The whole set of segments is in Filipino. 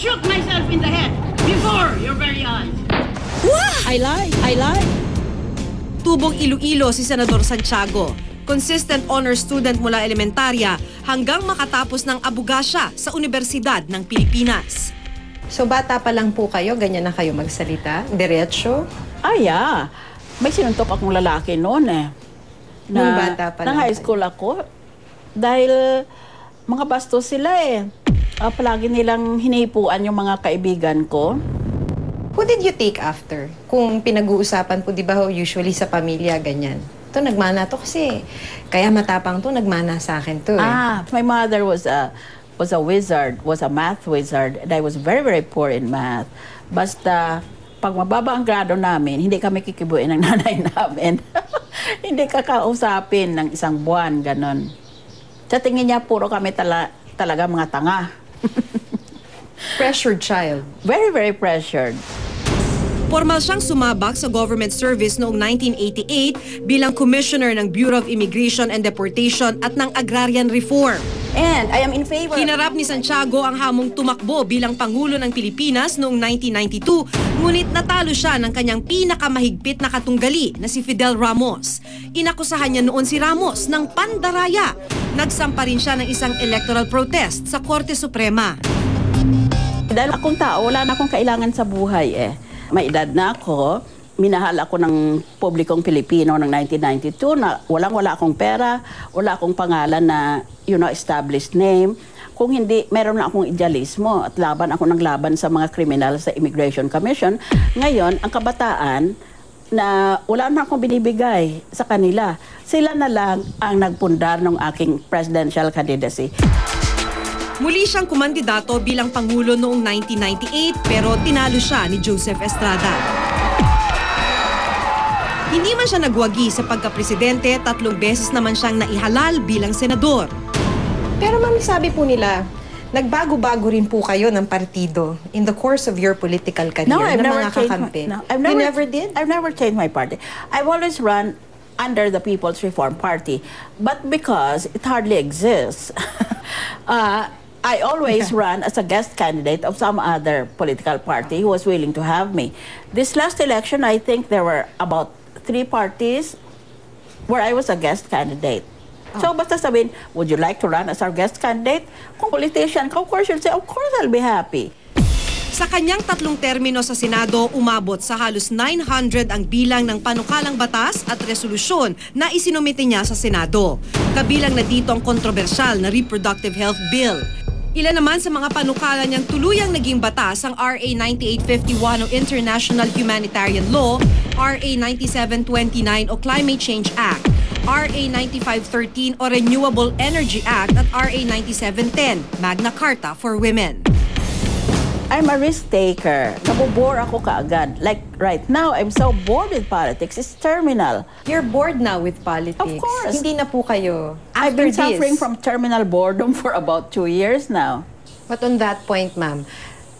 shoot myself in the head before your very eyes. What? I lied. Tubong Iloilo si Senador Santiago. Consistent honor student mula elementarya hanggang makatapos ng abogasya sa Universidad ng Pilipinas. So bata pa lang po kayo, ganyan na kayo magsalita? Diretso? Yeah. May sinuntok akong lalaki noon eh. Nung bata pa lang high school ako. Dahil mga bastos sila eh. Palagi nilang hinipuan yung mga kaibigan ko. Who did you take after? Kung pinag-uusapan po, di ba usually sa pamilya, ganyan. Ito, nagmana to kasi. Kaya matapang to, nagmana sa akin to eh. My mother was a wizard, was a math wizard. And I was very, very poor in math. Basta, pag mababa ang grado namin, hindi kami kikibuin ng nanay namin. Hindi kakausapin ng isang buwan, ganon. Sa tingin niya, puro kami talaga mga tanga. Pressured child. Very, very pressured. Formal siyang sumabak sa government service noong 1988 bilang Commissioner ng Bureau of Immigration and Deportation at ng Agrarian Reform. And I am in favor. Hinarap ni Santiago ang hamong tumakbo bilang Pangulo ng Pilipinas noong 1992, ngunit natalo siya ng kanyang pinakamahigpit na katunggali na si Fidel Ramos. Inakusahan niya noon si Ramos ng pandaraya. Nagsampa rin siya ng isang electoral protest sa Korte Suprema. Dahil akong tao, wala na akong kailangan sa buhay eh. May edad na ako, minahal ako ng publikong Pilipino ng 1992 na wala akong pera, wala akong pangalan na, established name. Kung hindi, meron na akong idealismo at laban ako ng laban sa mga kriminal sa Immigration Commission. Ngayon, ang kabataan na wala na akong binibigay sa kanila, sila na lang ang nagpundar ng aking presidential candidacy. Muli siyang kumandidato bilang Pangulo noong 1998 pero tinalo siya ni Joseph Estrada. Hindi man siya nagwagi sa pagkapresidente, 3 beses naman siyang naihalal bilang senador. Pero ma'am, sabi po nila, nagbago-bago rin po kayo ng partido in the course of your political career. No, I've never mga changed kakampi. You never did? I've never changed my party. I've always run under the People's Reform Party. But because it hardly exists, I always run as a guest candidate of some other political party who was willing to have me. This last election, I think there were about 3 parties where I was a guest candidate. So basta sabihin, would you like to run as our guest candidate? Kung politician ka, of course you'll say, of course I'll be happy. Sa kanyang 3 termino sa Senado, umabot sa halos 900 ang bilang ng panukalang batas at resolusyon na isinumite niya sa Senado. Kabilang na dito ang kontrobersyal na Reproductive Health Bill. Ilan naman sa mga panukala niyang tuluyang naging batas ang RA 9851 o International Humanitarian Law, RA 9729 o Climate Change Act, RA 9513 o Renewable Energy Act at RA 9710, Magna Carta for Women. I'm a risk taker. Nabobore ako kaagad. Like right now, I'm so bored with politics. It's terminal. You're bored now with politics. Of course. Hindi na po kayo. I've been suffering from terminal boredom for about 2 years now. But on that point, ma'am,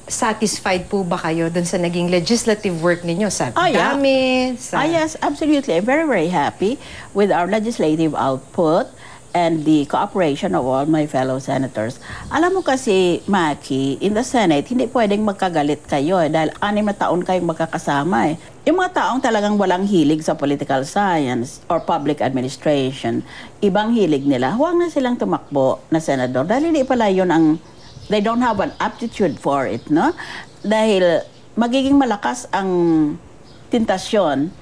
satisfied po ba kayo dun sa naging legislative work ninyo? Sa dami? Yes, absolutely. I'm very, very happy with our legislative output and the cooperation of all my fellow senators. Alam mo kasi, Maki, in the Senate, hindi pwedeng magkagalit kayo dahil 6 na taon kayong magkakasama eh. Yung mga taong talagang walang hilig sa political science or public administration, ibang hilig nila, huwag na silang tumakbo na senador dahil hindi pala yun ang, they don't have an aptitude for it, no? Dahil magiging malakas ang tentasyon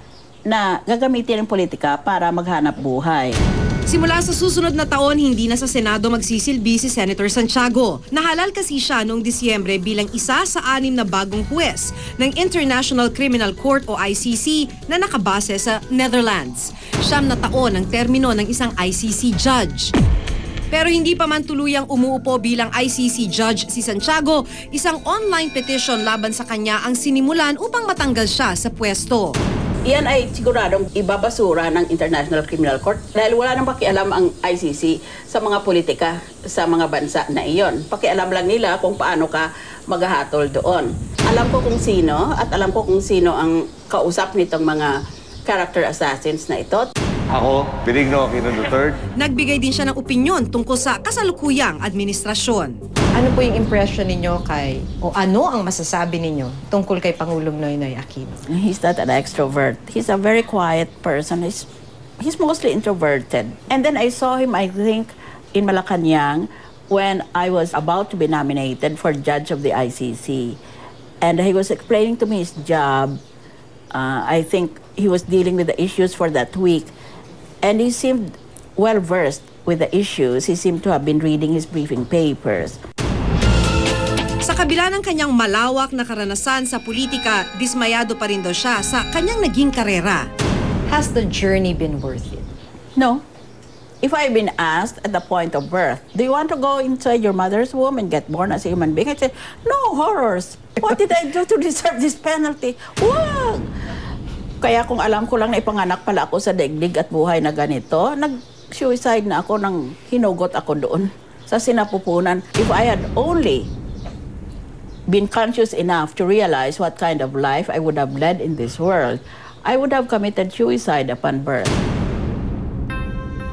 na gagamitin ng politika para maghanap buhay. Simula sa susunod na taon, hindi na sa Senado magsisilbi si Senator Santiago. Nahalal kasi siya noong Disyembre bilang isa sa 6 na bagong huwes ng International Criminal Court o ICC na nakabase sa Netherlands. 9 na taon ang termino ng isang ICC judge. Pero hindi pa man tuluyang umuupo bilang ICC judge si Santiago, isang online petition laban sa kanya ang sinimulan upang matanggal siya sa pwesto. Iyan ay siguradong ibabasura ng International Criminal Court dahil wala nang pakialam ang ICC sa mga politika sa mga bansa na iyon. Pakialam lang nila kung paano ka maghahatol doon. Alam ko kung sino at alam ko kung sino ang kausap nitong mga character assassins na ito. Ako, Benigno Aquino III. Nagbigay din siya ng opinyon tungkol sa kasalukuyang administrasyon. Ano po yung impression ninyo o ano ang masasabi ninyo tungkol kay Pangulong Noynoy Aquino? He's not an extrovert. He's a very quiet person. He's mostly introverted. And then I saw him, I think, in Malacanang when I was about to be nominated for judge of the ICC. And he was explaining to me his job. I think he was dealing with the issues for that week. And he seemed well-versed with the issues. He seemed to have been reading his briefing papers. Sa kabila ng kanyang malawak na karanasan sa politika, dismayado pa rin daw siya sa kanyang naging karera. Has the journey been worth it? No. If I've been asked at the point of birth, do you want to go inside your mother's womb and get born as a human being? I said, no, horrors. What did I do to deserve this penalty? Wag! Kaya kung alam ko lang na ipanganak pala ako sa daigdig at buhay na ganito, nag-suicide na ako nang hinugot ako doon sa sinapupunan. If I had only been conscious enough to realize what kind of life I would have led in this world, I would have committed suicide upon birth.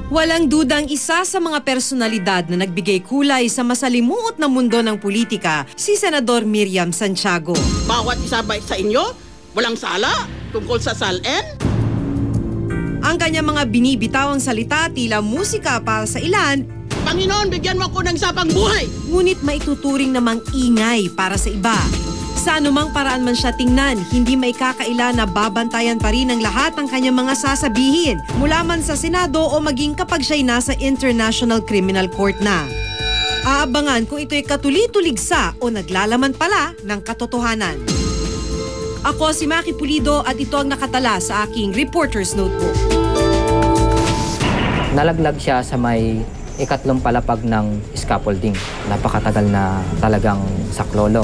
Walang dudang isa sa mga personalidad na nagbigay kulay sa masalimuot na mundo ng politika, si Senador Miriam Santiago. Bawat isa ba sa inyo, walang sala tungkol sa SALN? Ang kanyang mga binibitawang salita tila musika para sa ilan, Panginoon, bigyan mo ako ng sapang buhay! ngunit maituturing namang ingay para sa iba. Sa anumang paraan man siya tingnan, hindi may kakaila na babantayan pa rin ang lahat ng kanyang mga sasabihin, mula man sa Senado o maging kapag siya'y nasa International Criminal Court na. Aabangan kung ito'y katuli-tuligsa o naglalaman pala ng katotohanan. Ako si Maki Pulido at ito ang nakatala sa aking Reporter's Notebook. Nalaglag siya sa may ikatlong palapag ng scaffolding. Napakatagal na talagang saklolo.